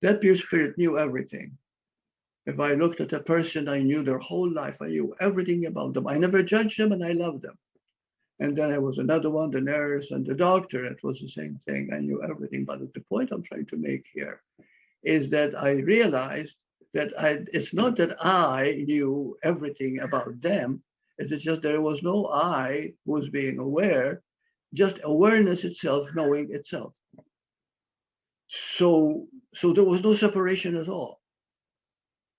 That pure spirit knew everything. If I looked at a person, I knew their whole life. I knew everything about them. I never judged them and I loved them. And then there was another one, the nurse and the doctor. It was the same thing. I knew everything. But the point I'm trying to make here is that I realized that it's not that I knew everything about them. It's just there was no I who was being aware, just awareness itself knowing itself. So there was no separation at all.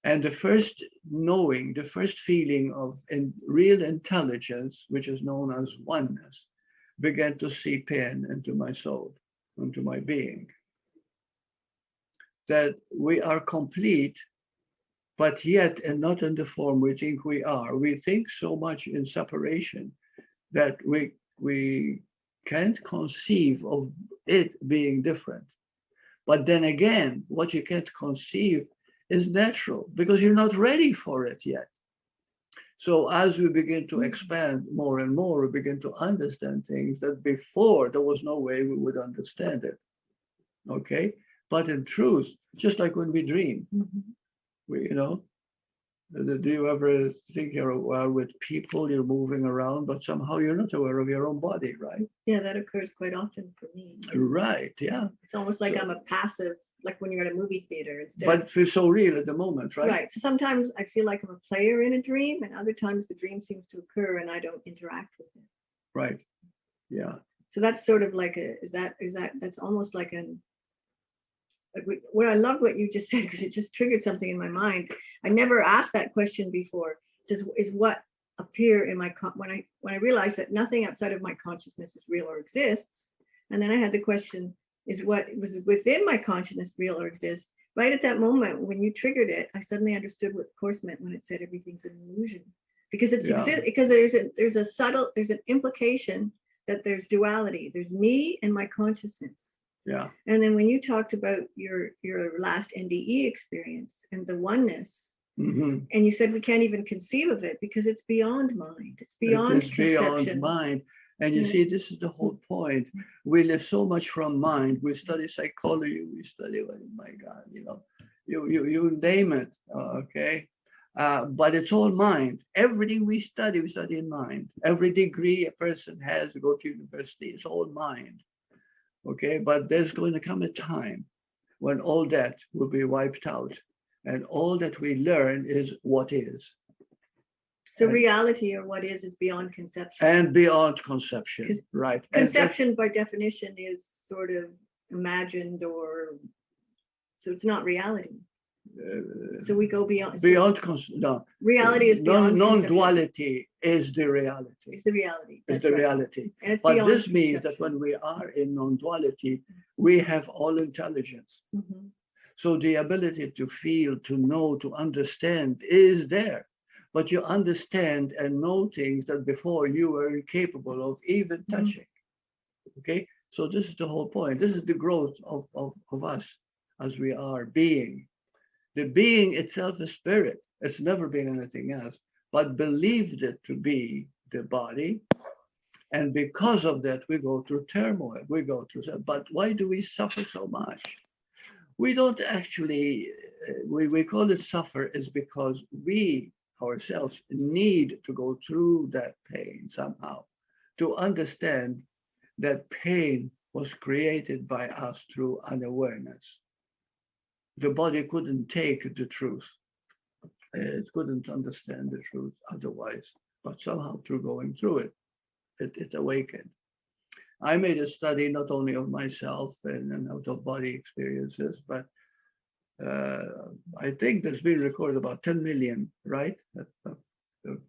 And the first knowing, the first feeling of real intelligence, which is known as oneness, began to seep in into my soul, into my being. That we are complete, but yet and not in the form we think we are. We think so much in separation that we can't conceive of it being different. But then again, what you can't conceive is natural because you're not ready for it yet. So as we begin to expand more and more, we begin to understand things that before there was no way we would understand it. Okay? But in truth, just like when we dream, we, do you ever think you're aware with people, you're moving around, but somehow you're not aware of your own body, right? Yeah, that occurs quite often for me. Right, yeah. It's almost like I'm a passive, like when you're at a movie theater instead. But it feels so real at the moment, right? Right. So sometimes I feel like I'm a player in a dream, and other times the dream seems to occur and I don't interact with it. Right. Yeah. So that's sort of like that's almost like what I love what you just said, because it just triggered something in my mind. I never asked that question before. Is what appear in my when I realized that nothing outside of my consciousness is real or exists, and then I had the question: is what was within my consciousness real or exists? Right at that moment when you triggered it, I suddenly understood what the course meant when it said everything's an illusion, because because there's an implication that there's duality. There's me and my consciousness. Yeah. And then when you talked about your last NDE experience and the oneness, and you said we can't even conceive of it because it's beyond mind. It's beyond conception. Beyond mind. And you see, this is the whole point. We live so much from mind. We study psychology. We study, oh my God, you name it. Okay. But it's all mind. Everything we study in mind. Every degree a person has to go to university, it's all mind. Okay, but there's going to come a time when all that will be wiped out, and all that we learn is what is. So reality, or what is beyond conception. And beyond conception, right? Conception, by definition, is sort of imagined, so it's not reality. So we go beyond. No. Reality is beyond. Non-duality is the reality. It's the reality. It's the reality. And it's but this means that when we are in non-duality, we have all intelligence. So the ability to feel, to know, to understand is there. But you understand and know things that before you were incapable of even touching. Okay? So this is the whole point. This is the growth of us as we are being. The being itself is spirit. It's never been anything else, but believed it to be the body. And because of that, we go through turmoil. We go through that. But why do we suffer so much? We don't actually, we call it suffer is because we ourselves need to go through that pain somehow to understand that pain was created by us through unawareness. The body couldn't take the truth. It couldn't understand the truth otherwise, but somehow through going through it, it awakened. I made a study not only of myself and out-of-body experiences, but I think there's been recorded about 10 million, right?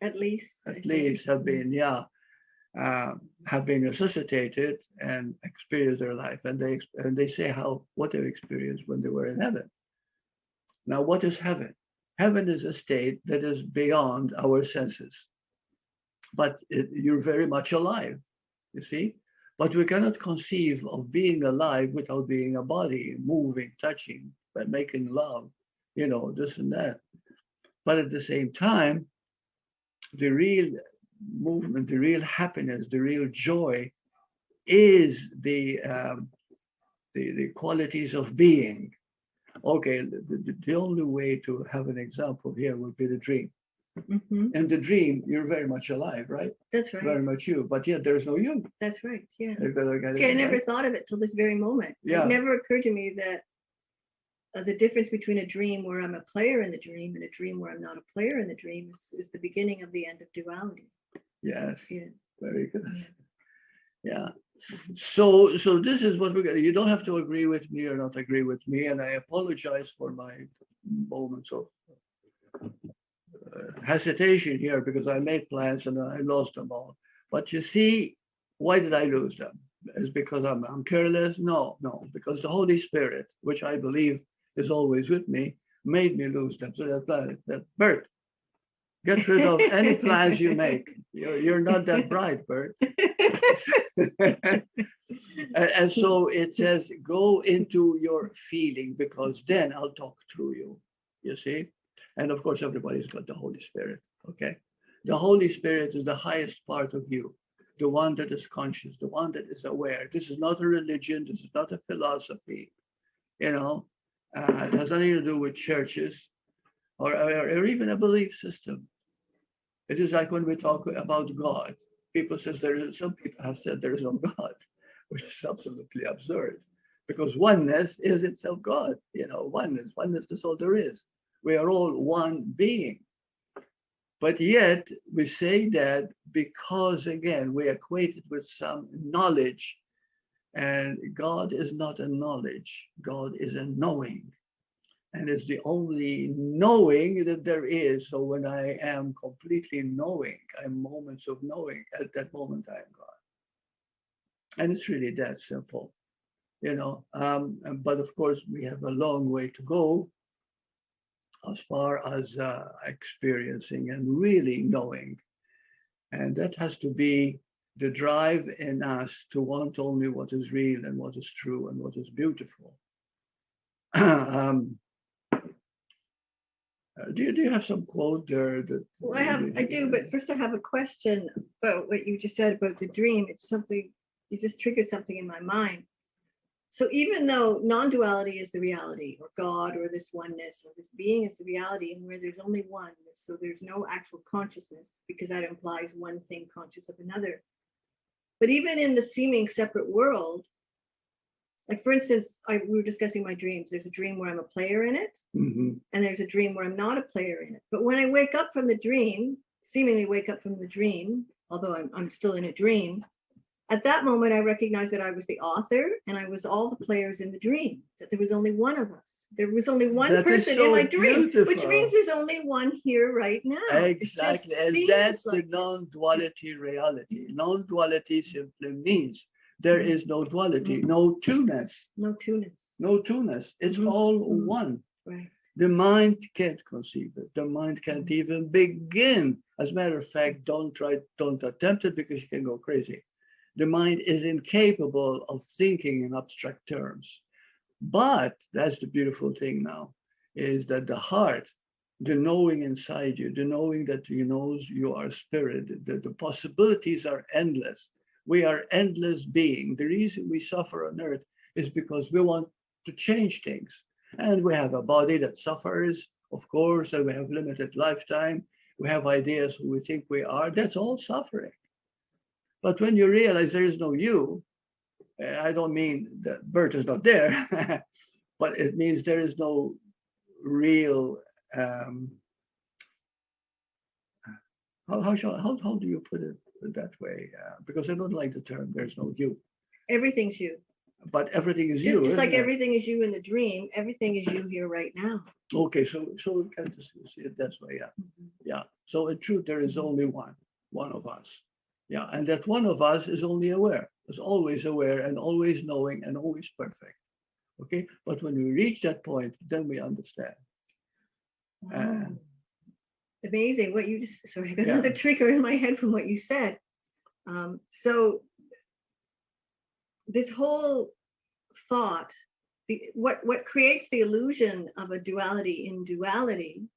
At least have been, have been resuscitated and experienced their life. And they say what they experienced when they were in heaven. Now, what is heaven? Heaven is a state that is beyond our senses, but you're very much alive, you see? But we cannot conceive of being alive without being a body, moving, touching, but making love, this and that. But at the same time, the real movement, the real happiness, the real joy is the qualities of being. Okay, the only way to have an example here would be the dream. Mm-hmm. And the dream, you're very much alive, right? That's right. Very much you, but yet there's no you. That's right. Yeah. You've got to get See, it I never right. thought of it till this very moment. Yeah. It never occurred to me that the difference between a dream where I'm a player in the dream and a dream where I'm not a player in the dream is the beginning of the end of duality. Yes. Yeah. Very good. Yeah. So this is what we're going to, you don't have to agree with me or not agree with me. And I apologize for my moments of hesitation here because I made plans and I lost them all. But you see, why did I lose them? Is because I'm careless? No, because the Holy Spirit, which I believe is always with me, made me lose them. So that Burt, get rid of any plans you make. You're not that bright, Burt. And so it says, go into your feeling because then I'll talk through you. You see? And of course, everybody's got the Holy Spirit. Okay. The Holy Spirit is the highest part of you, the one that is conscious, the one that is aware. This is not a religion. This is not a philosophy. You know, it has nothing to do with churches or even a belief system. It is like when we talk about God. People says some people have said there is no God, which is absolutely absurd, because oneness is itself God. You know, oneness is all there is. We are all one being. But yet we say that because again we equate it with some knowledge, and God is not a knowledge. God is a knowing. And it's the only knowing that there is. So when I am completely knowing, I'm moments of knowing. At that moment, I am God. And it's really that simple, you know. But of course, we have a long way to go as far as experiencing and really knowing. And that has to be the drive in us to want only what is real and what is true and what is beautiful. Do you have some quote there that? Well, I do, but first I have a question about what you just said about the dream. It's something, you just triggered something in my mind. So even though non-duality is the reality, or God, or this oneness, or this being is the reality, and where there's only one, so there's no actual consciousness, because that implies one thing conscious of another. But even in the seeming separate world, like for instance, we were discussing my dreams. There's a dream where I'm a player in it, Mm-hmm. and there's a dream where I'm not a player in it. But when I wake up from the dream, seemingly wake up from the dream, although I'm still in a dream, at that moment, I recognized that I was the author and I was all the players in the dream, that there was only one of us. There was only one person in my dream, which means there's only one here right now. Exactly. And that's the non-duality reality. Non-duality simply means there is no duality, no two-ness. No two-ness. No two-ness. It's all one. Right. The mind can't conceive it. The mind can't even begin. As a matter of fact, don't attempt it because you can go crazy. The mind is incapable of thinking in abstract terms. But that's the beautiful thing now, is that the heart, the knowing inside you, the knowing that you knows you are spirit, the possibilities are endless. We are endless being. The reason we suffer on earth is because we want to change things. And we have a body that suffers, of course, and we have limited lifetime. We have ideas who we think we are. That's all suffering. But when you realize there is no you, I don't mean that Burt is not there, but it means there is no real, how do you put it that way? Because I don't like the term, there's no you. Everything's you. But everything is you. Just like everything is you in the dream, everything is you here right now. Okay, so we can just see it that way, yeah. Yeah, so in truth, there is only one of us. Yeah, and that one of us is only aware, is always aware and always knowing and always perfect. Okay, but when we reach that point, then we understand. Amazing what you just, sorry, I got another trigger in my head from what you said. So this whole thought, what creates the illusion of a duality in duality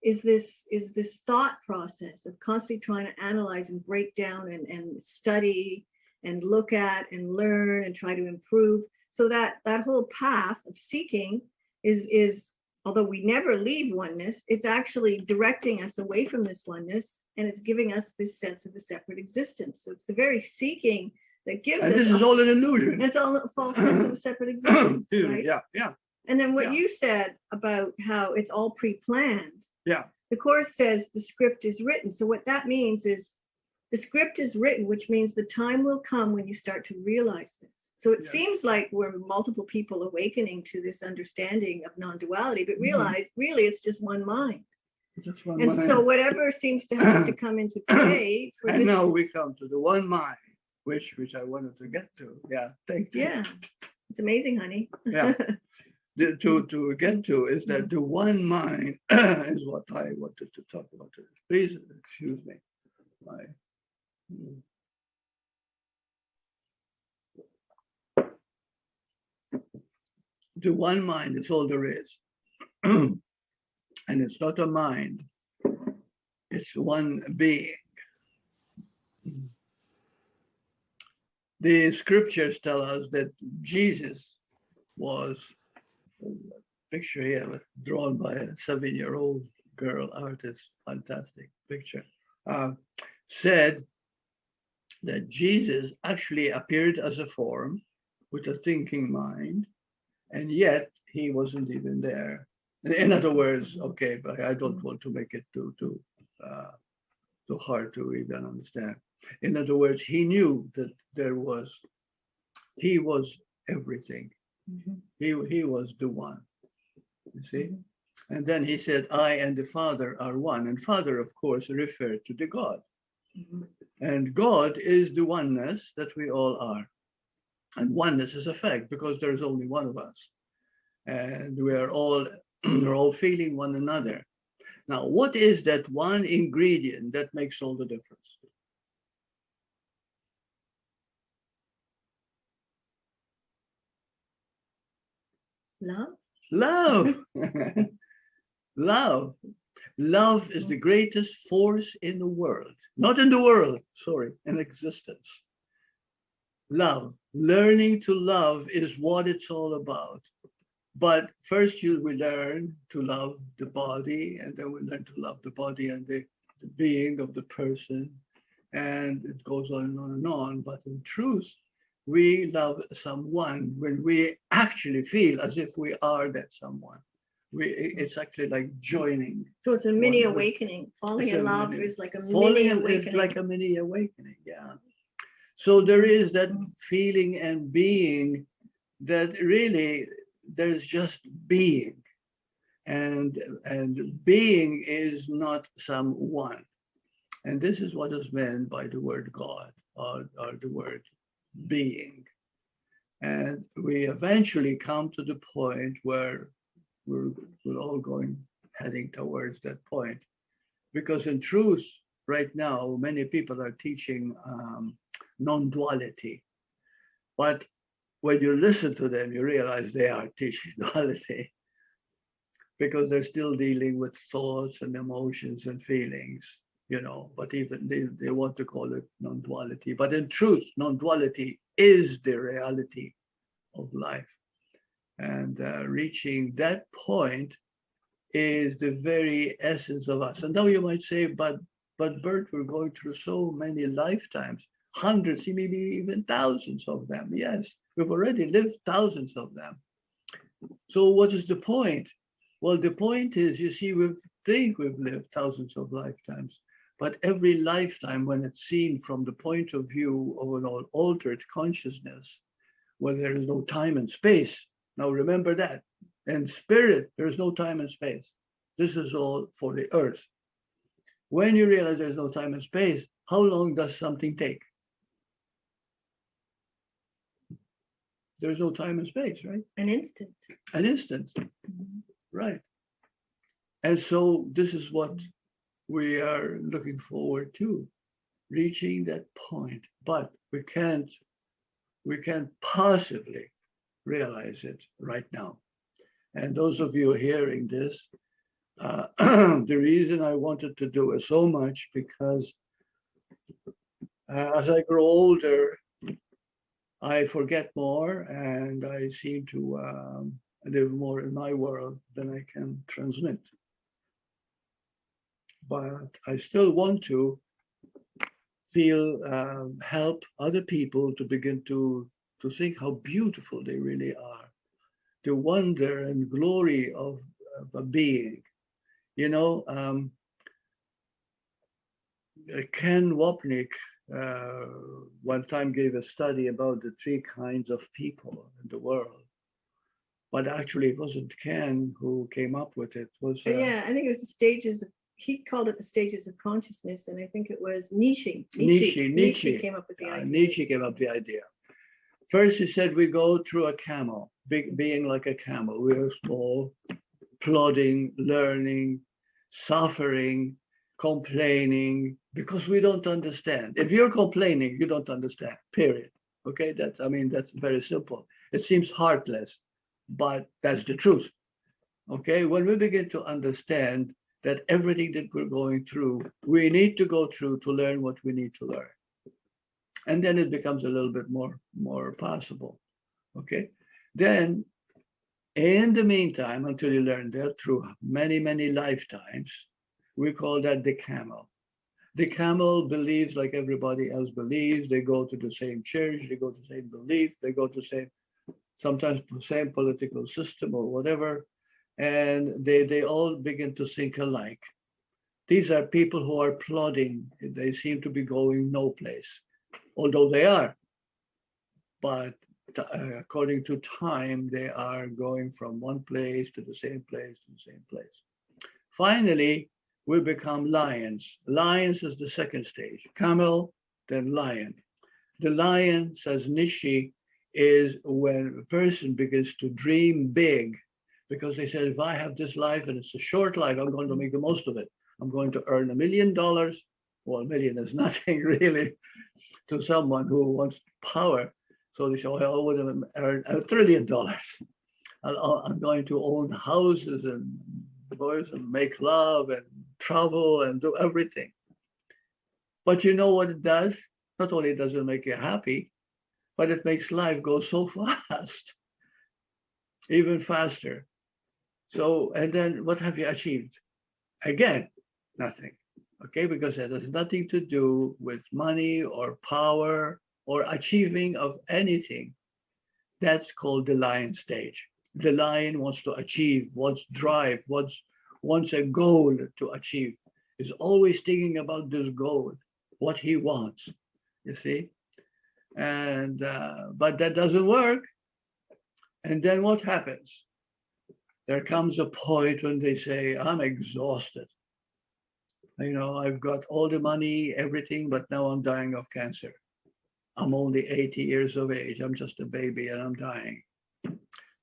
is this thought process of constantly trying to analyze and break down and study and look at and learn and try to improve. So that whole path of seeking is although we never leave oneness, it's actually directing us away from this oneness, and it's giving us this sense of a separate existence. So it's the very seeking that gives and us. this is all an illusion. It's all a false sense of a separate existence, right? Yeah, yeah. And then what Yeah. you said about how it's all pre-planned. Yeah. The Course says the script is written. So what that means is the script is written, which means the time will come when you start to realize this. So it Yeah. seems like we're multiple people awakening to this understanding of non-duality, but Mhm. realize really it's just one mind. Just one And mind. so whatever seems to have to come into play for And this. now we come to the one mind, which I wanted to get to. Yeah, thank you. Yeah, it's amazing, honey. Yeah. To get to is that the one mind is what I wanted to talk about today. Please excuse me. The one mind is all there is. And it's not a mind, it's one being. The scriptures tell us that Jesus was, a picture here drawn by a 7-year-old girl artist, fantastic picture, said that Jesus actually appeared as a form with a thinking mind, and yet he wasn't even there. In other words, okay, but I don't want to make it too hard to even understand. In other words, he knew that he was everything. He was the one, you see? And then he said, I and the Father are one. And Father, of course, referred to the God. And God is the oneness that we all are. And oneness is a fact because there's only one of us. And we're all feeling one another. Now, what is that one ingredient that makes all the difference? Love? Love. Love. Love is the greatest force in the world. Not in the world, sorry, in existence. Love. Learning to love is what it's all about. But first you will learn to love the body, and then we learn to love the body and the being of the person. And it goes on and on and on. But in truth, we love someone when we actually feel as if we are that someone. It's actually like joining. So it's a mini awakening. Falling in love is like a mini awakening. It's like a mini awakening, yeah. So there is that feeling and being that really there's just being. And being is not someone. And this is what is meant by the word God or the word being. And we eventually come to the point where we're all heading towards that point. Because in truth, right now, many people are teaching non-duality. But when you listen to them, you realize they are teaching duality because they're still dealing with thoughts and emotions and feelings, you know, but even they want to call it non-duality. But in truth, non-duality is the reality of life. And reaching that point is the very essence of us. And now you might say, but Burt, we're going through so many lifetimes, hundreds, maybe even thousands of them. Yes, we've already lived thousands of them. So what is the point? Well, the point is, you see, we think we've lived thousands of lifetimes, but every lifetime, when it's seen from the point of view of an altered consciousness, where there is no time and space. Now remember that. In spirit, there is no time and space. This is all for the earth. When you realize there's no time and space, how long does something take? There's no time and space, right? An instant. An instant, right. And so this is what we are looking forward to, reaching that point. But we can't possibly realize it right now. And those of you hearing this, the reason I wanted to do it so much because as I grow older, I forget more and I seem to I live more in my world than I can transmit. But I still want to feel, help other people to begin to think how beautiful they really are, the wonder and glory of a being. You know, Ken Wapnick one time gave a study about the 3 kinds of people in the world. But actually, it wasn't Ken who came up with it. It was yeah, I think it was the stages of, he called it the stages of consciousness, and I think it was Nietzsche came up with the idea. Nietzsche came up with the idea. First, he said we go through a camel, being like a camel. We're small, plodding, learning, suffering, complaining, because we don't understand. If you're complaining, you don't understand, period. Okay, that's very simple. It seems heartless, but that's the truth. Okay, when we begin to understand that everything that we're going through, we need to go through to learn what we need to learn. And then it becomes a little bit more possible. Okay, then in the meantime, until you learn that through many, many lifetimes, we call that the camel. The camel believes like everybody else believes. They go to the same church, they go to the same belief, they go to sometimes the same political system or whatever, and they all begin to think alike. These are people who are plodding. They seem to be going no place, although they are. But according to time, they are going from one place to the same place to the same place. Finally, we become lions. Lions is the second stage. Camel, then lion. The lion, says Nietzsche, is when a person begins to dream big, because they said, if I have this life and it's a short life, I'm going to make the most of it. I'm going to earn $1 million. Well, $1 million is nothing really to someone who wants power. So they say, well, I would earn $1 trillion. I'm going to own houses and boys and make love and travel and do everything. But you know what it does? Not only does it make you happy, but it makes life go so fast, even faster. So, and then what have you achieved? Again, nothing. Okay, because it has nothing to do with money or power or achieving of anything. That's called the lion stage. The lion wants to achieve, wants drive, wants a goal to achieve, is always thinking about this goal, what he wants, you see? And but that doesn't work. And then what happens? There comes a point when they say, I'm exhausted. You know, I've got all the money, everything, but now I'm dying of cancer. I'm only 80 years of age. I'm just a baby and I'm dying.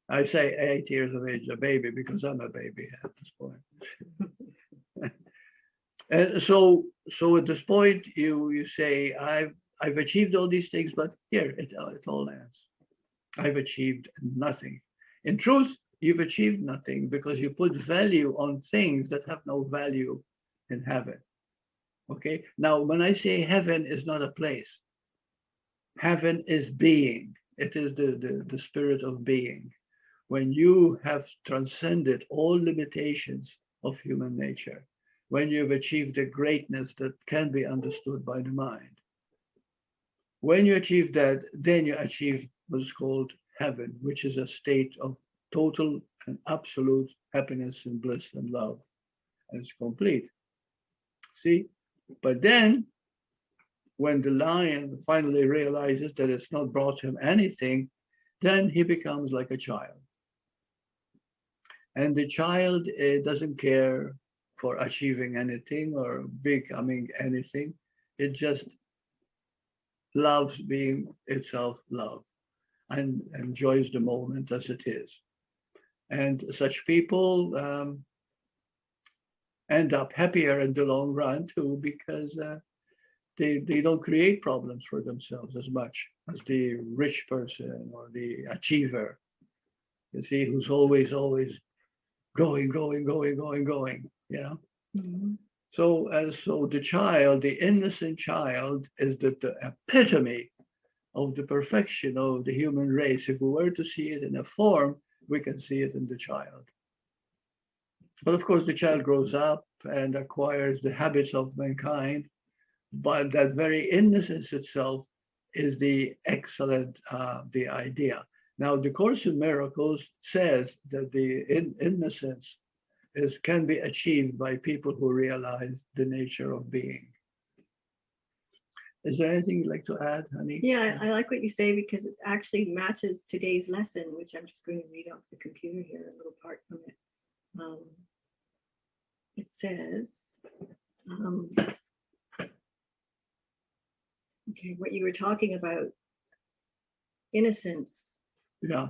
I say 8 years of age, a baby, because I'm a baby at this point. And so at this point, you say, I've achieved all these things, but here it all ends. I've achieved nothing. In truth, you've achieved nothing because you put value on things that have no value in heaven. Okay. Now, when I say heaven is not a place, heaven is being. It is the spirit of being. When you have transcended all limitations of human nature, when you've achieved a greatness that can be understood by the mind. When you achieve that, then you achieve what's called heaven, which is a state of total and absolute happiness and bliss and love. And it's complete. See? But then, when the lion finally realizes that it's not brought him anything, then he becomes like a child. And the child doesn't care for achieving anything or becoming anything. It just loves being itself love and enjoys the moment as it is. And such people end up happier in the long run too, because they don't create problems for themselves as much as the rich person or the achiever, you see, who's always going, you know? Mm-hmm. So the child, the innocent child, is the epitome of the perfection of the human race. If we were to see it in a form, we can see it in the child. But of course, the child grows up and acquires the habits of mankind, but that very innocence itself is the excellent, the idea. Now, the Course in Miracles says that the innocence can be achieved by people who realize the nature of being. Is there anything you'd like to add, honey? Yeah, I like what you say because it actually matches today's lesson, which I'm just going to read off the computer here, a little part from it. It says, okay, what you were talking about, innocence. Yeah.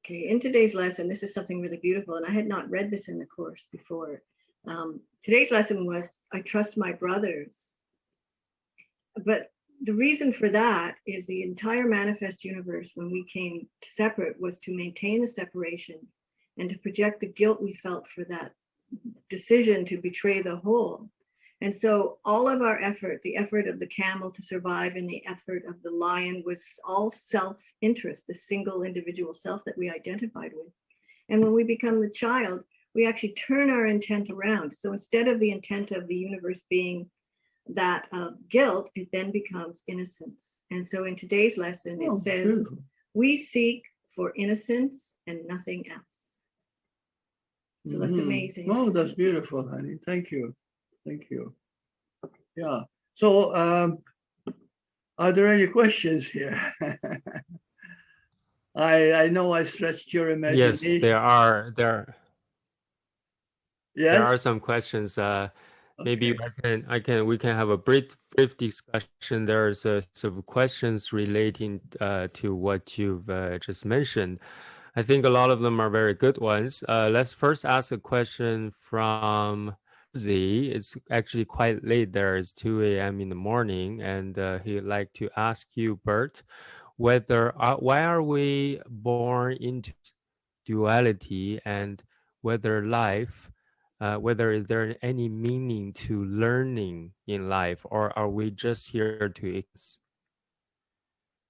Okay, in today's lesson, this is something really beautiful, and I had not read this in the course before. Today's lesson was, I trust my brothers. But the reason for that is the entire manifest universe, when we came separate, was to maintain the separation and to project the guilt we felt for that decision to betray the whole. And so all of our effort, the effort of the camel to survive and the effort of the lion, was all self-interest, the single individual self that we identified with. And when we become the child, we actually turn our intent around. So instead of the intent of the universe being that of guilt, it then becomes innocence. And so in today's lesson, it says, beautiful. We seek for innocence and nothing else. So that's amazing. Oh, that's beautiful, honey. Thank you. Thank you. Yeah. So are there any questions here? I know I stretched your imagination. Yes, there are. Yes? There are some questions. Maybe we can have a brief discussion. There's some questions relating to what you've just mentioned. I think a lot of them are very good ones. Let's first ask a question from Z. It's actually quite late there. It's 2 a.m. in the morning, and he'd like to ask you, Burt, whether why are we born into duality, and whether life, whether is there any meaning to learning in life, or are we just here to exist?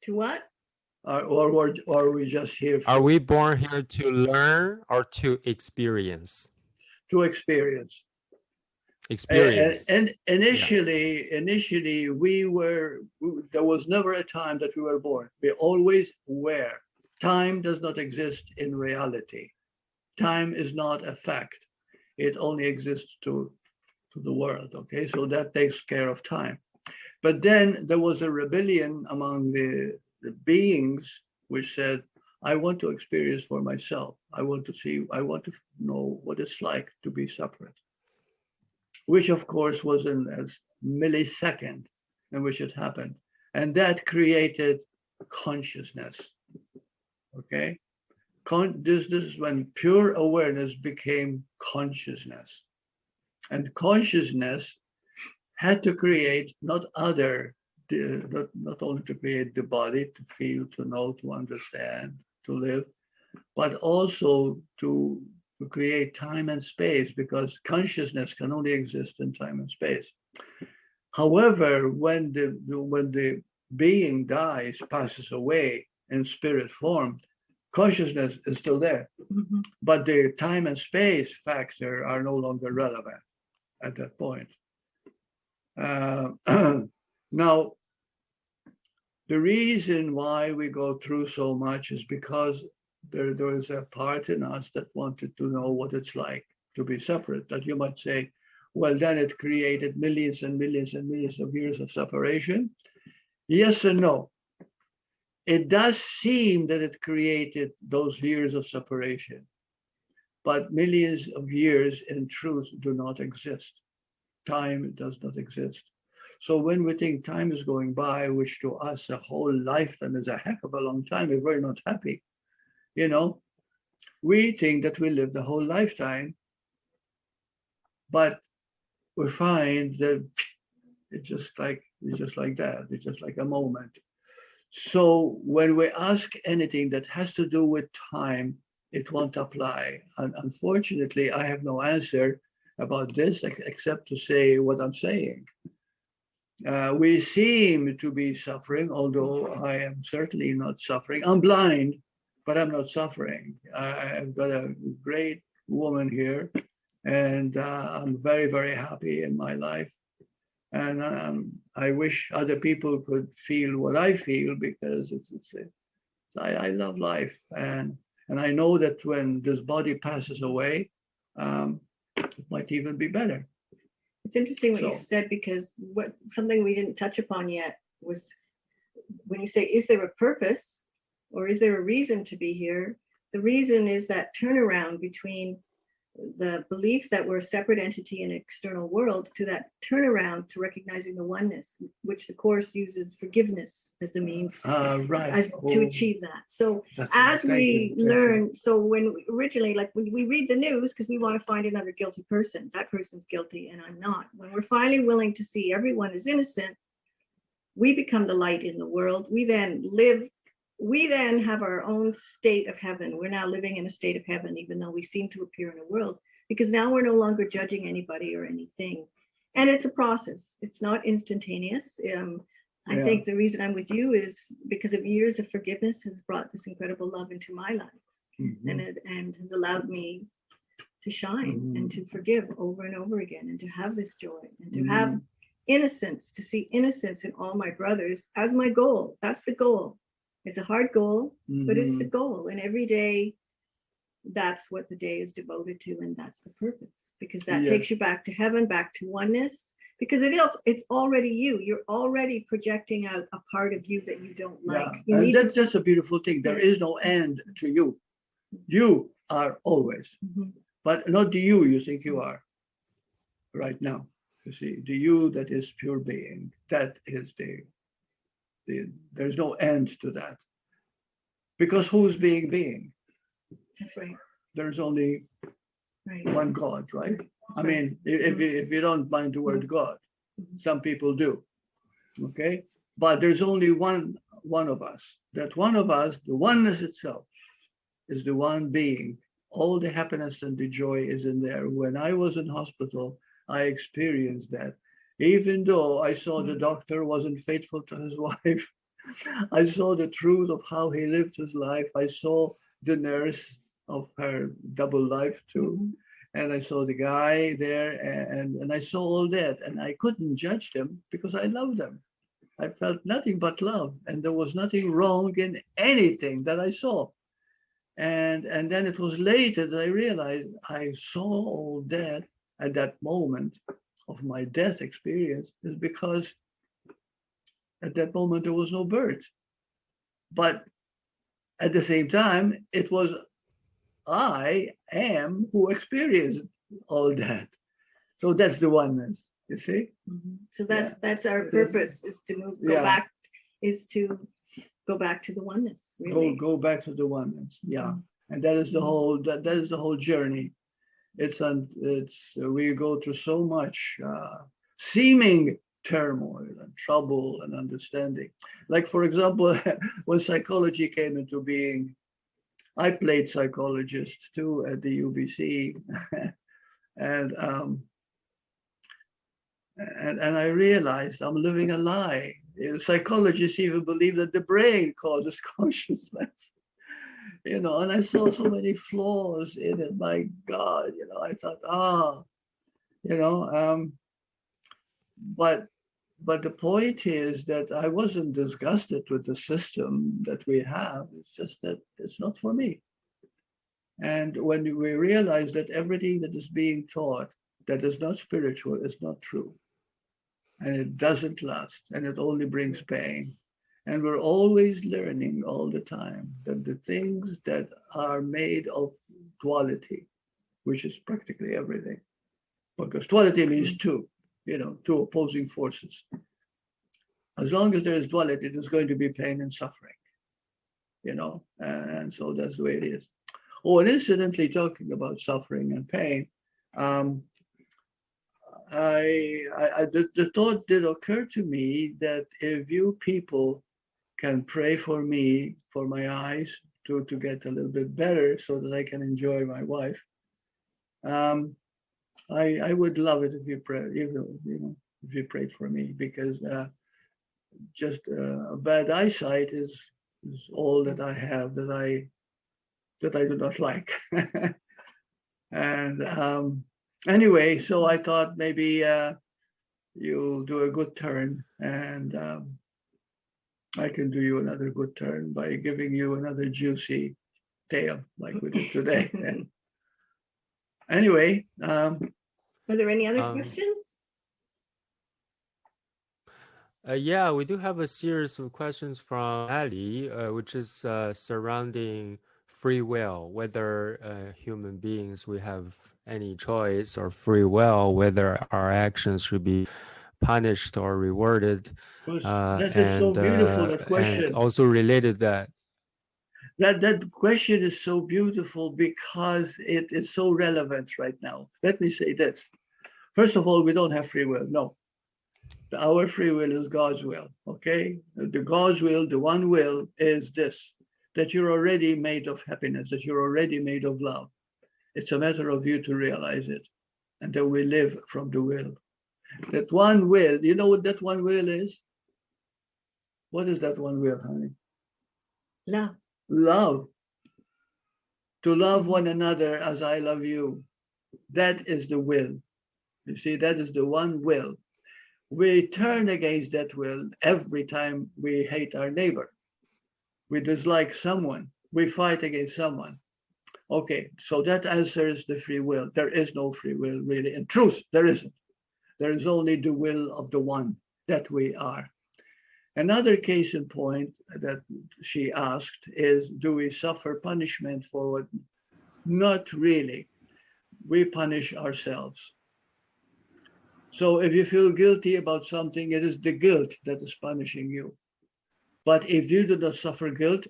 To what? Or are we just here for... Are we born here to learn or to experience? To experience. Experience. And initially, there was never a time that we were born. We always were. Time does not exist in reality. Time is not a fact. It only exists to the world, okay? So that takes care of time. But then there was a rebellion among the beings which said, I want to experience for myself. I want to know what it's like to be separate. Which of course was in a millisecond in which it happened. And that created consciousness, okay? This is when pure awareness became consciousness. And consciousness had to create not only to create the body, to feel, to know, to understand, to live, but also to create time and space, because consciousness can only exist in time and space. However, when the being dies, passes away in spirit form, consciousness is still there, but the time and space factor are no longer relevant at that point. Now, the reason why we go through so much is because there is a part in us that wanted to know what it's like to be separate. That you might say, well, then it created millions and millions and millions of years of separation. Yes and no. It does seem that it created those years of separation, but millions of years in truth do not exist. Time does not exist. So when we think time is going by, which to us a whole lifetime is a heck of a long time, if we're not happy, you know, we think that we live the whole lifetime, but we find that it's just like that. It's just like a moment. So when we ask anything that has to do with time, it won't apply. And unfortunately, I have no answer about this except to say what I'm saying. We seem to be suffering, although I am certainly not suffering. I'm blind, but I'm not suffering. I've got a great woman here, and I'm very, very happy in my life. And I wish other people could feel what I feel, because I love life, and I know that when this body passes away, it might even be better. It's interesting what you So- said, because something we didn't touch upon yet was when you say, is there a purpose or is there a reason to be here? The reason is that turnaround between the belief that we're a separate entity in an external world to that turnaround to recognizing the oneness, which the Course uses forgiveness as the means Right. to achieve that. So That's as right. Thank we you. Thank you. learn, so when originally, like when we read the news because we want to find another guilty person, that person's guilty and I'm not. When we're finally willing to see everyone is innocent, we become the light in the world. We then have our own state of heaven. We're now living in a state of heaven, even though we seem to appear in a world, because now we're no longer judging anybody or anything. And it's a process. It's not instantaneous. I think the reason I'm with you is because of years of forgiveness has brought this incredible love into my life, and has allowed me to shine and to forgive over and over again, and to have this joy and to have innocence, to see innocence in all my brothers as my goal. That's the goal. It's a hard goal, but it's the goal. And every day, that's what the day is devoted to, and that's the purpose, because that takes you back to heaven, back to oneness, because it's already you. You're already projecting out a part of you that you don't like. You And that's a beautiful thing. There is no end to you. You are always, but not the you think you are right now. You see, the you that is pure being, that is there's no end to that. Because who's being? That's right. There's only one God, right? I mean, if you don't mind the word God, some people do, okay? But there's only one of us. That one of us, the oneness itself, is the one being. All the happiness and the joy is in there. When I was in hospital, I experienced that. Even though I saw the doctor wasn't faithful to his wife, I saw the truth of how he lived his life. I saw the nurse of her double life too. And I saw the guy there, and I saw all that, and I couldn't judge them because I loved them. I felt nothing but love, and there was nothing wrong in anything that I saw. And then it was later that I realized I saw all that at that moment of my death experience is because at that moment there was no Burt. But at the same time, it was I am who experienced all that. So that's the oneness, you see? So that's our purpose, is to go back to the oneness, really. Go back to the oneness, and that is the whole that is the whole journey. We go through so much seeming turmoil and trouble and understanding. Like, for example, when psychology came into being, I played psychologist too at the UBC, and I realized I'm living a lie. Psychologists even believe that the brain causes consciousness, and I saw so many flaws in it. My God, I thought, but the point is that I wasn't disgusted with the system that we have. It's just that it's not for me. And when we realize that everything that is being taught that is not spiritual is not true, and it doesn't last, and it only brings pain. And we're always learning all the time that the things that are made of duality, which is practically everything, because duality means two opposing forces. As long as there is duality, there's going to be pain and suffering, and so that's the way it is. Oh, and incidentally, talking about suffering and pain, the thought did occur to me that if you people can pray for me, for my eyes, to get a little bit better so that I can enjoy my wife, I would love it if you pray, if you prayed for me, because just bad eyesight is all that I have, that that I do not like. And anyway, so I thought maybe you'll do a good turn, and I can do you another good turn by giving you another juicy tale like we did today. Anyway, are there any other questions? Yeah, we do have a series of questions from Ali, which is surrounding free will, whether human beings, we have any choice or free will, whether our actions should be punished or rewarded. That is so beautiful, that question. And also related that. That question is so beautiful because it is so relevant right now. Let me say this. First of all, we don't have free will. No. Our free will is God's will, okay? The God's will, the one will is this, that you're already made of happiness, that you're already made of love. It's a matter of you to realize it, and that we live from the will. That one will, you know what that one will is? What is that one will, honey? Love. Love. To love one another as I love you. That is the will. You see, that is the one will. We turn against that will every time we hate our neighbor. We dislike someone. We fight against someone. Okay, so that answers the free will. There is no free will, really. In truth, there isn't. There is only the will of the one that we are. Another case in point that she asked is, do we suffer punishment for what? Not really. We punish ourselves. So if you feel guilty about something, it is the guilt that is punishing you. But if you do not suffer guilt,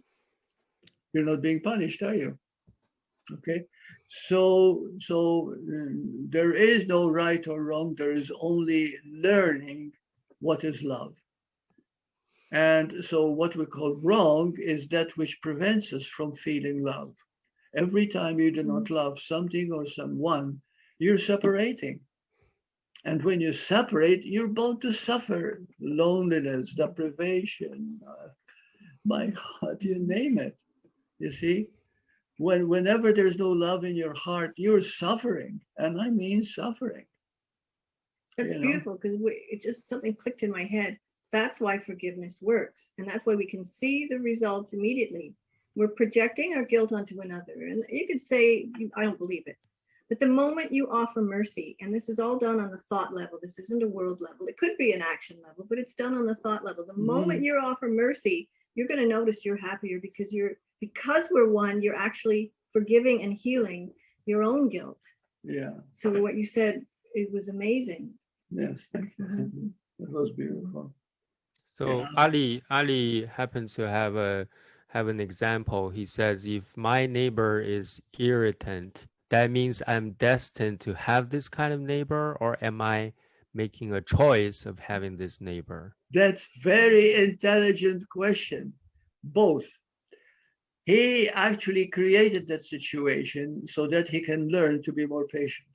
you're not being punished, are you? Okay. So there is no right or wrong. There is only learning what is love. And so what we call wrong is that which prevents us from feeling love. Every time you do not love something or someone, you're separating. And when you separate, you're bound to suffer loneliness, deprivation, my God, you name it. You see, whenever there's no love in your heart, you're suffering. And I mean suffering. That's beautiful, because it just something clicked in my head. That's why forgiveness works. And that's why we can see the results immediately. We're projecting our guilt onto another. And you could say, I don't believe it. But the moment you offer mercy, and this is all done on the thought level, this isn't a world level, it could be an action level, but it's done on the thought level. The moment you offer mercy, you're going to notice you're happier, because we're one, you're actually forgiving and healing your own guilt. Yeah. So what you said, it was amazing. Yes, thank you. It was beautiful. So yeah. Ali happens to have an example. He says, if my neighbor is irritant, that means I'm destined to have this kind of neighbor, or am I making a choice of having this neighbor? That's very intelligent question. Both. He actually created that situation so that he can learn to be more patient.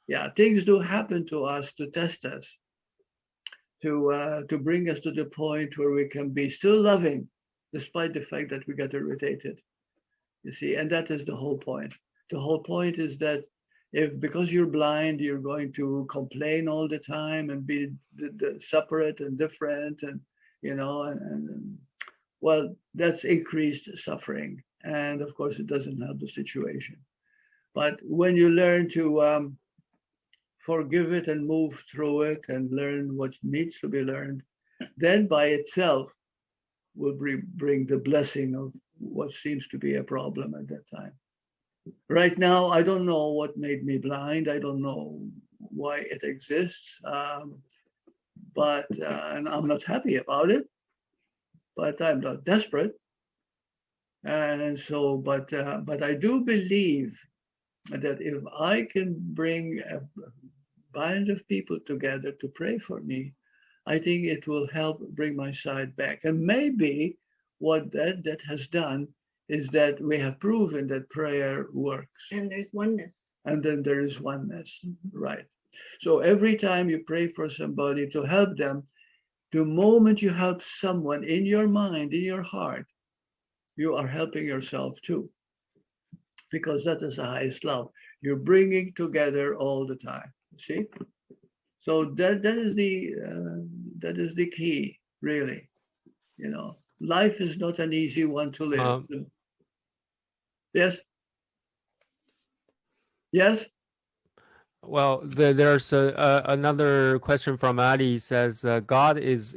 Yeah, things do happen to us to test us, to bring us to the point where we can be still loving, despite the fact that we get irritated. You see, and that is the whole point. The whole point is that if, because you're blind, you're going to complain all the time and be separate and different, and well, that's increased suffering. And of course, it doesn't help the situation. But when you learn to forgive it and move through it and learn what needs to be learned, then by itself will bring the blessing of what seems to be a problem at that time. Right now, I don't know what made me blind. I don't know why it exists, but and I'm not happy about it, but I'm not desperate. And so, but I do believe that if I can bring a band of people together to pray for me, I think it will help bring my side back. And maybe what that has done is that we have proven that prayer works. And there's oneness. And then there is oneness, right? So every time you pray for somebody to help them, the moment you help someone in your mind, in your heart, you are helping yourself too. because that is the highest love. You're bringing together all the time. See, so that is the key, really. You know, life is not an easy one to live. Yes. Yes. Well, there's another question from Ali. Says God is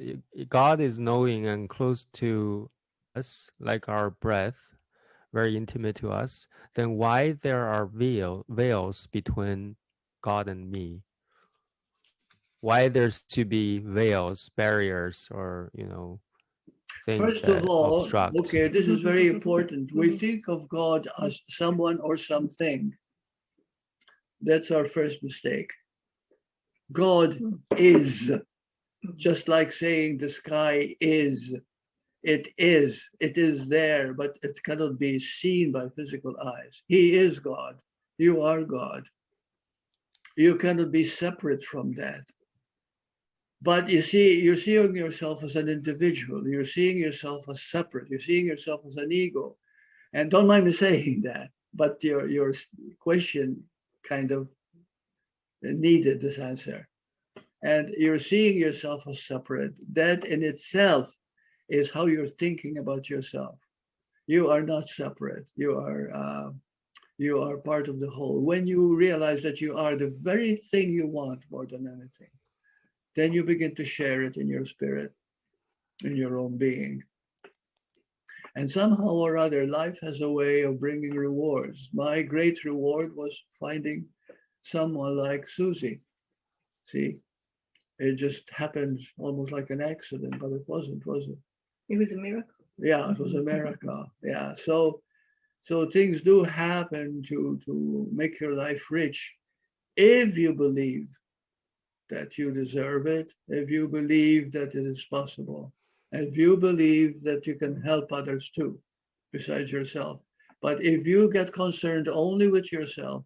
knowing and close to us, like our breath, very intimate to us. Then why there are veils between God and me? Why there's to be veils, barriers, or things First that of all, obstruct? okay, this is very important. We think of God as someone or something. That's our first mistake. God is, just like saying the sky is. It is there, but it cannot be seen by physical eyes. He is God. You are God. You cannot be separate from that. But you see, you're seeing yourself as an individual. You're seeing yourself as separate. You're seeing yourself as an ego. And don't mind me saying that, but your question kind of needed this answer. And you're seeing yourself as separate. That in itself is how you're thinking about yourself. You are not separate. You are part of the whole. When you realize that you are the very thing you want more than anything, then you begin to share it in your spirit, in your own being. And somehow or other, life has a way of bringing rewards. My great reward was finding someone like Suzy. See, it just happened almost like an accident, but it wasn't, was it? It was a miracle. Yeah, it was a miracle. Yeah, so things do happen to make your life rich if you believe that you deserve it, if you believe that it is possible, if you believe that you can help others too, besides yourself. But if you get concerned only with yourself,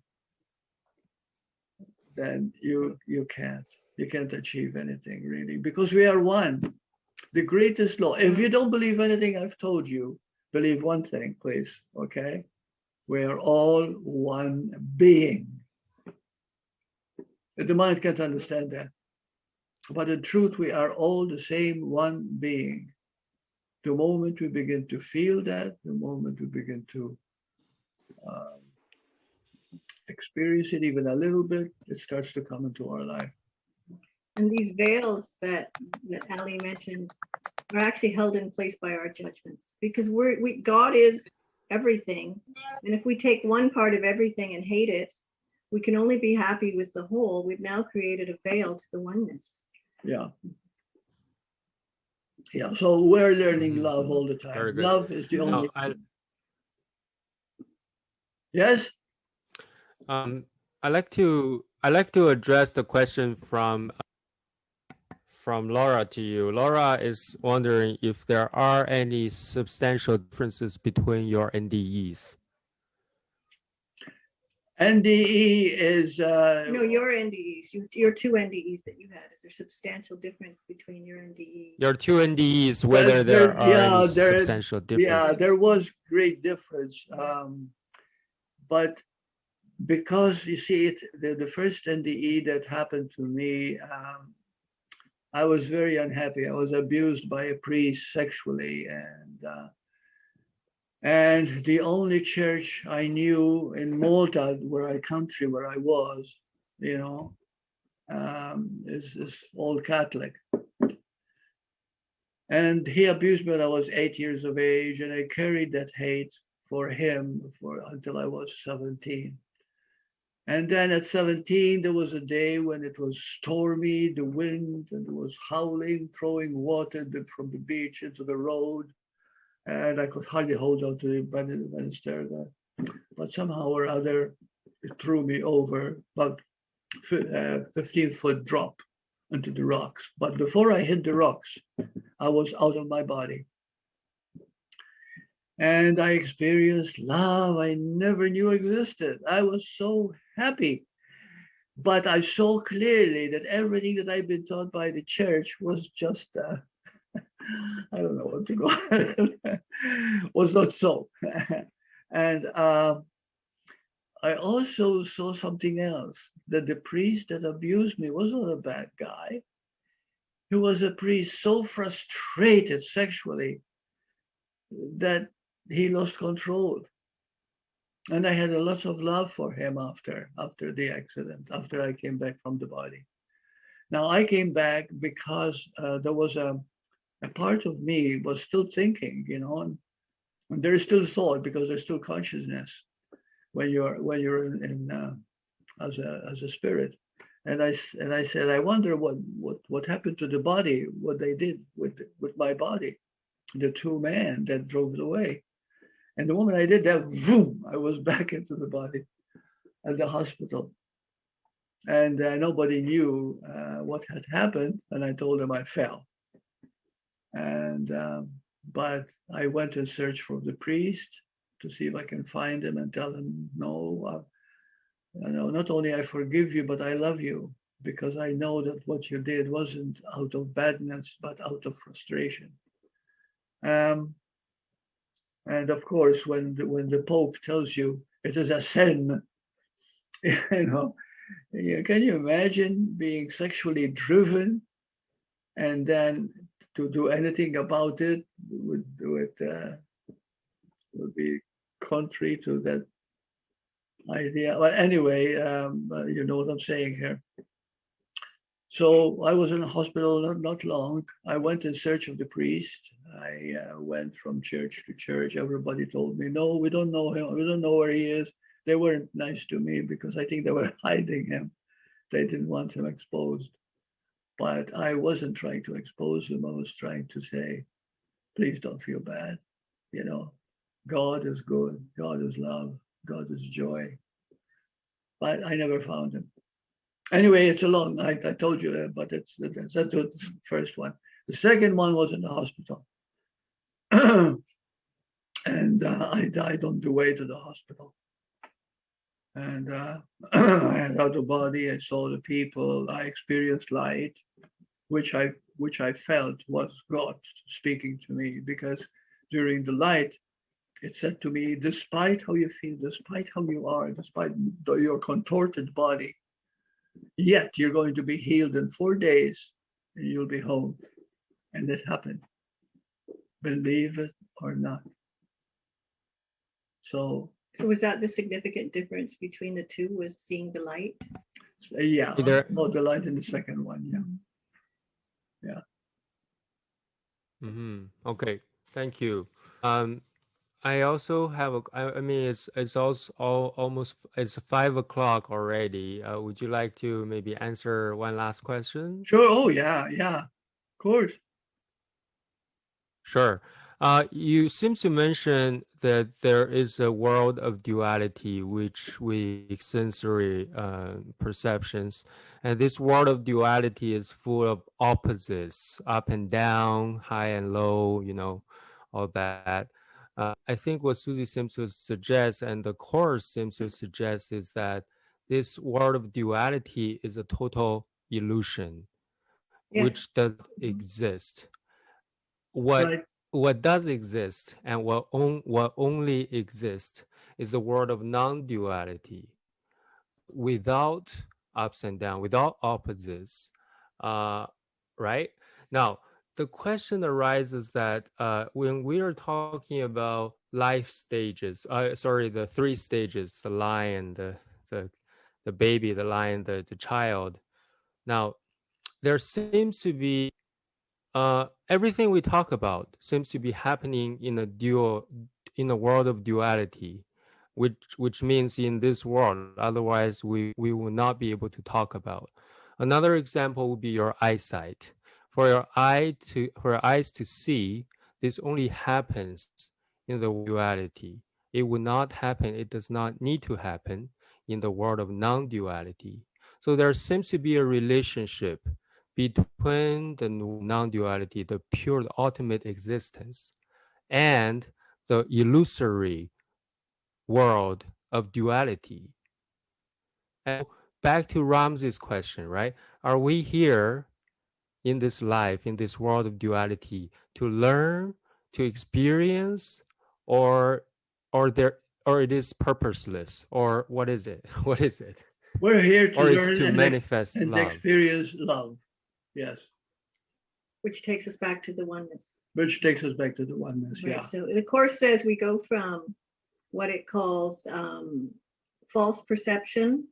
then you can't achieve anything really, because we are one. The greatest law. If you don't believe anything I've told you, believe one thing, please, okay? We are all one being. The mind can't understand that. But in truth, we are all the same one being. The moment we begin to feel that, the moment we begin to experience it even a little bit, it starts to come into our life. And these veils that Ali mentioned are actually held in place by our judgments, because God is everything. And if we take one part of everything and hate it, we can only be happy with the whole. We've now created a veil to the oneness. Yeah. Yeah. So we're learning love all the time. Love is the only. Yes. I like to address the question from Laura to you. Laura is wondering if there are any substantial differences between your NDEs. NDE is no, your NDEs. Your two NDEs that you had. Is there substantial difference between your NDEs? Your two NDEs, whether there are any substantial differences. Yeah, there was great difference, but because you see, the first NDE that happened to me, I was very unhappy. I was abused by a priest sexually, and the only church I knew in Malta, where I was, is all Catholic. And he abused me when I was 8 years of age, and I carried that hate for him until I was 17. And then at 17, there was a day when it was stormy, the wind, and it was howling, throwing water from the beach into the road. And I could hardly hold on to the banister there. But somehow or other, it threw me over about 15-foot drop into the rocks. But before I hit the rocks, I was out of my body. And I experienced love I never knew existed. I was so happy. But I saw clearly that everything that I'd been taught by the church was just, I don't know what to go, was not so. And I also saw something else, that the priest that abused me was not a bad guy. He was a priest so frustrated sexually that he lost control. And I had a lot of love for him after the accident, after I came back from the body. Now I came back because there was a part of me was still thinking, and there is still thought because there's still consciousness when you're in as a spirit. And I said, I wonder what happened to the body, what they did with my body, the two men that drove it away. And the moment I did that, boom, I was back into the body at the hospital. And nobody knew what had happened. And I told them I fell. And but I went and searched for the priest to see if I can find him and tell him, no, not only I forgive you, but I love you, because I know that what you did wasn't out of badness, but out of frustration. And of course, when the Pope tells you it is a sin, you know, can you imagine being sexually driven and then to do anything about it would be contrary to that idea. Well, anyway, you know what I'm saying here. So I was in a hospital not long. I went in search of the priest. I went from church to church. Everybody told me, no, we don't know him. We don't know where he is. They weren't nice to me because I think they were hiding him. They didn't want him exposed. But I wasn't trying to expose him. I was trying to say, please don't feel bad. You know, God is good. God is love. God is joy. But I never found him. Anyway, it's a long, I told you that, but that's the first one. The second one was in the hospital. And I died on the way to the hospital. And I had out of body, I saw the people, I experienced light, which I felt was God speaking to me, because during the light, it said to me, despite how you feel, despite how you are, despite your contorted body, yet you're going to be healed in 4 days and you'll be home. And it happened. Believe it or not. So was that the significant difference between the two, was seeing the light? Yeah, the light in the second one, yeah. Okay, thank you. I also have I mean, it's also almost, it's 5 o'clock already. Would you like to maybe answer one last question? Sure. Oh, yeah, of course. Sure. You seem to mention that there is a world of duality, which we sensory perceptions, and this world of duality is full of opposites, up and down, high and low, all that. I think what Suzy seems to suggest, and the Course seems to suggest, is that this world of duality is a total illusion, which does exist. Right. What does exist and what only exists is the world of non-duality, without ups and downs, without opposites, right? Now, the question arises that when we are talking about life stages, the 3 stages, the lion, the baby, the lion, the child. Now, there seems to be everything we talk about seems to be happening in a world of duality, which means in this world. Otherwise, we will not be able to talk about. Another example would be your eyesight. For your eyes to see, this only happens in the duality. It would not happen. It does not need to happen in the world of non-duality. So there seems to be a relationship between the non-duality, the pure ultimate existence, and the illusory world of duality. And back to Ramsey's question, right? Are we here in this life, in this world of duality, to learn, to experience, or it is purposeless, or what is it? What is it? We're here to Or is learn to and, manifest and love. experience love. Yes. Which takes us back to the oneness. Which takes us back to the oneness. Right. Yeah. So the Course says we go from what it calls false perception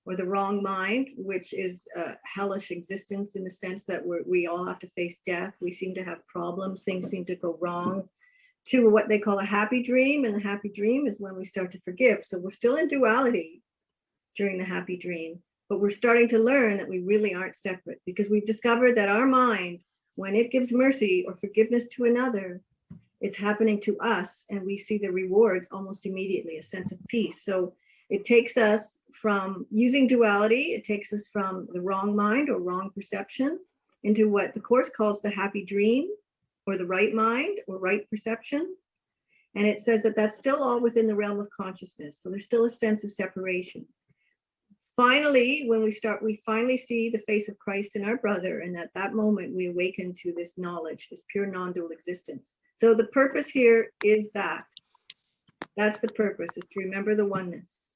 or the wrong mind, which is a hellish existence in the sense that we all have to face death. We seem to have problems. Things seem to go wrong, to what they call a happy dream. And the happy dream is when we start to forgive. So we're still in duality during the happy dream, but we're starting to learn that we really aren't separate, because we've discovered that our mind, when it gives mercy or forgiveness to another, it's happening to us, and we see the rewards almost immediately, a sense of peace. So it takes us from using duality, it takes us from the wrong mind or wrong perception into what the Course calls the happy dream, or the right mind or right perception. And it says that that's still all within the realm of consciousness. So there's still a sense of separation. Finally, when we finally see the face of Christ in our brother, and at that moment we awaken to this knowledge, this pure non-dual existence. So the purpose here is that's the purpose, is to remember the oneness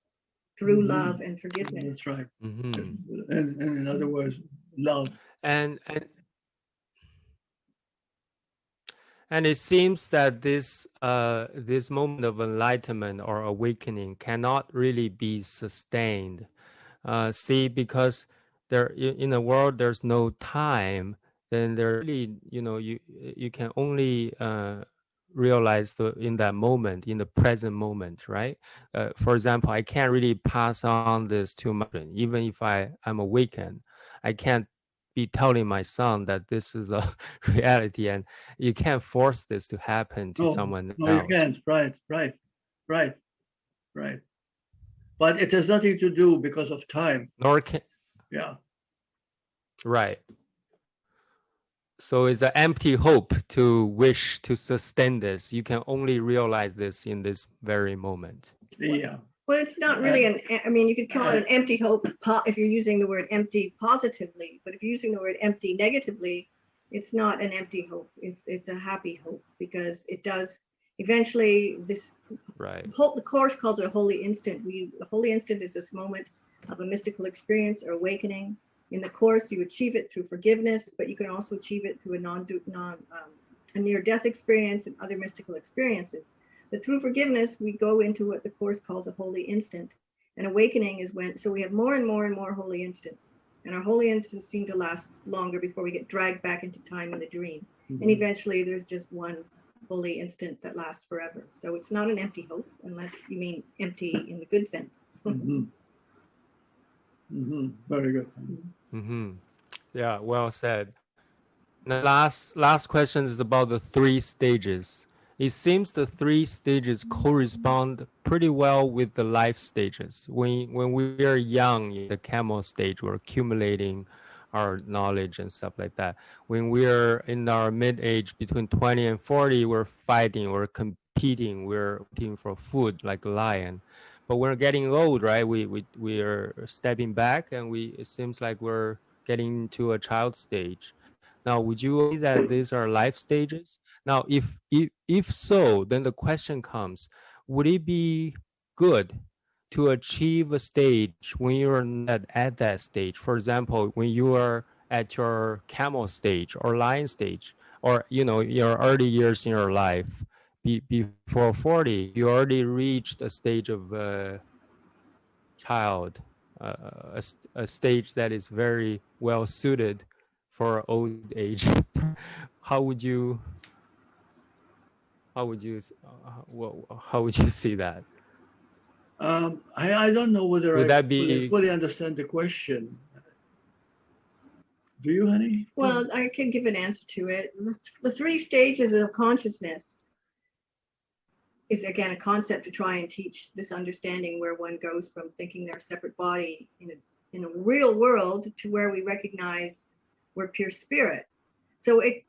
through love and forgiveness. That's right. Mm-hmm. And in other words, love. And it seems that this this moment of enlightenment or awakening cannot really be sustained. See, because there in the world there's no time, then there really, you can only realize in that moment, in the present moment, right? For example, I can't really pass on this to my children. Even if I'm awakened, I can't be telling my son that this is a reality, and you can't force this to happen to someone else. No, you can't. Right. But it has nothing to do because of time. Nor can. Yeah. Right. So it's an empty hope to wish to sustain this. You can only realize this in this very moment. Yeah. Well, it's not really you could call it an empty hope if you're using the word empty positively, but if you're using the word empty negatively, it's not an empty hope. It's a happy hope, because it does eventually this hope. The Course calls it a holy instant. A holy instant is this moment of a mystical experience or awakening. In the Course, you achieve it through forgiveness, but you can also achieve it through a near-death experience and other mystical experiences. But through forgiveness, we go into what the Course calls a holy instant. And awakening is so we have more and more and more holy instants. And our holy instants seem to last longer before we get dragged back into time in the dream. Mm-hmm. And eventually there's just one holy instant that lasts forever. So it's not an empty hope, unless you mean empty in the good sense. Mm-hmm. Mm-hmm. Very good. Mm-hmm. Yeah, well said. The last question is about the 3 stages. It seems the 3 stages correspond pretty well with the life stages. When we are young, in the camel stage, we're accumulating our knowledge and stuff like that. When we are in our mid-age, between 20 and 40, we're fighting, we're competing, we're eating for food like a lion. But when we're getting old, right? We are stepping back, and it seems like we're getting into a child stage. Now, would you agree that these are life stages? Now, if so, then the question comes: would it be good to achieve a stage when you're not at that stage? For example, when you are at your camel stage or lion stage, or your early years in your life, before 40, you already reached a stage of child, a stage that is very well suited for old age. How would you see that? I don't know whether Would I that be fully understand the question. Do you, honey? Well, I can give an answer to it. The 3 stages of consciousness is, again, a concept to try and teach this understanding where one goes from thinking they're a separate body in a real world to where we recognize we're pure spirit. So it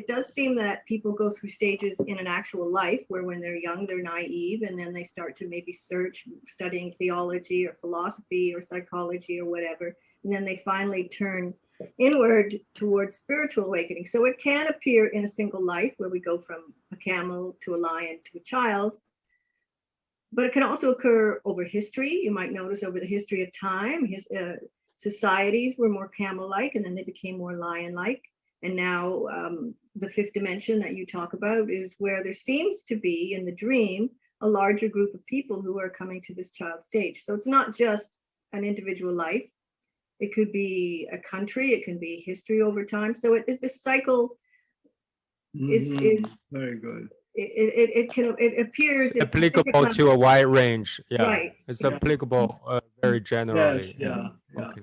does seem that people go through stages in an actual life where when they're young, they're naive, and then they start to maybe search, studying theology or philosophy or psychology or whatever. And then they finally turn inward towards spiritual awakening. So it can appear in a single life where we go from a camel to a lion to a child. but it can also occur over history. You might notice over the history of time, societies were more camel-like, and then they became more lion-like. And now the fifth dimension that you talk about is where there seems to be in the dream a larger group of people who are coming to this child stage. So it's not just an individual life. It could be a country. It can be history over time. So this cycle is very good. It appears it's applicable to a wide range. Yeah, right. it's applicable very generally. Yes, yeah. Okay.